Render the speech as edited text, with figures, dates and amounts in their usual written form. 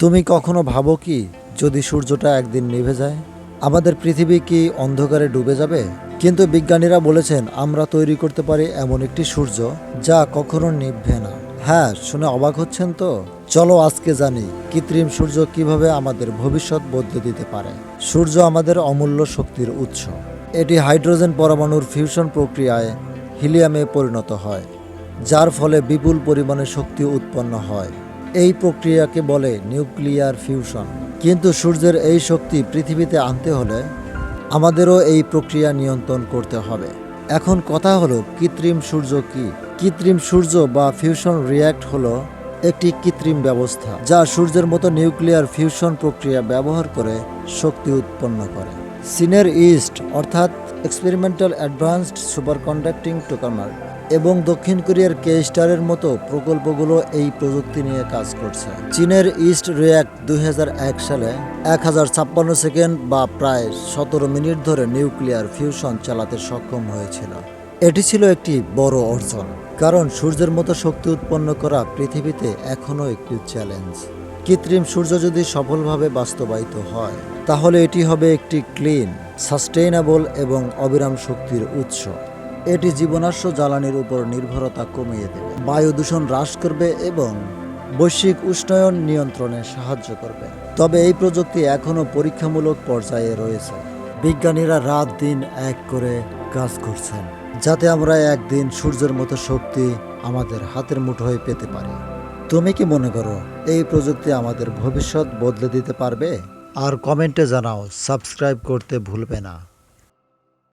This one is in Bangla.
তুমি কখনো ভাবো কি, যদি সূর্যটা একদিন নিভে যায়, আমাদের পৃথিবী কি অন্ধকারে ডুবে যাবে? কিন্তু বিজ্ঞানীরা বলেছেন আমরা তৈরি করতে পারি এমন একটি সূর্য যা কখনো নিভবে না। হ্যাঁ, শুনে অবাক হচ্ছেন তো? চলো আজকে জানি কৃত্রিম সূর্য কিভাবে আমাদের ভবিষ্যৎ বদলে দিতে পারে। সূর্য আমাদের অমূল্য শক্তির উৎস। এটি হাইড্রোজেন পরমাণুর ফিউশন প্রক্রিয়ায় হিলিয়ামে পরিণত হয়, যার ফলে বিপুল পরিমাণে শক্তি উৎপন্ন হয়। এই প্রক্রিয়াকে বলে নিউক্লিয়ার ফিউশন। কিন্তু সূর্যের এই শক্তি পৃথিবীতে আনতে হলে আমাদেরও এই প্রক্রিয়া নিয়ন্ত্রণ করতে হবে। এখন কথা হলো, কৃত্রিম সূর্য কি? কৃত্রিম সূর্য বা ফিউশন রিয়্যাক্ট হলো একটি কৃত্রিম ব্যবস্থা যা সূর্যের মতো নিউক্লিয়ার ফিউশন প্রক্রিয়া ব্যবহার করে শক্তি উৎপন্ন করে। চীনের ইস্ট অর্থাৎ এক্সপেরিমেন্টাল অ্যাডভান্সড সুপারকন্ডাক্টিং টোকামার এবং দক্ষিণ কোরিয়ার কে স্টারের মতো প্রকল্পগুলো এই প্রযুক্তি নিয়ে কাজ করছে। চীনের ইস্ট রিয়্যাক্ট 2001 সালে 1056 সেকেন্ড বা প্রায় 17 মিনিট ধরে নিউক্লিয়ার ফিউশন চালাতে সক্ষম হয়েছিল। এটি ছিল একটি বড় অর্জন, কারণ সূর্যের মতো শক্তি উৎপন্ন করা পৃথিবীতে এখনও একটি চ্যালেঞ্জ। কৃত্রিম সূর্য যদি সফলভাবে বাস্তবায়িত হয়, তাহলে এটি হবে একটি ক্লিন, সাস্টেইনেবল এবং অবিরাম শক্তির উৎস। এটি জীবনাশ্য জ্বালানির উপর নির্ভরতা কমিয়ে দেবে, বায়ু দূষণ হ্রাস করবে এবং বৈশ্বিক উষ্ণায়ন নিয়ন্ত্রণে সাহায্য করবে। তবে এই প্রযুক্তি এখনও পরীক্ষামূলক পর্যায়ে রয়েছে। বিজ্ঞানীরা রাত দিন এক করে কাজ করছেন, যাতে আমরা একদিন সূর্যের মতো শক্তি আমাদের হাতের মুঠোয় পেতে পারি। তুমি কি মনে করো এই প্রযুক্তি আমাদের ভবিষ্যৎ বদলে দিতে পারবে? আর কমেন্টে জানাও, সাবস্ক্রাইব করতে ভুলবে না।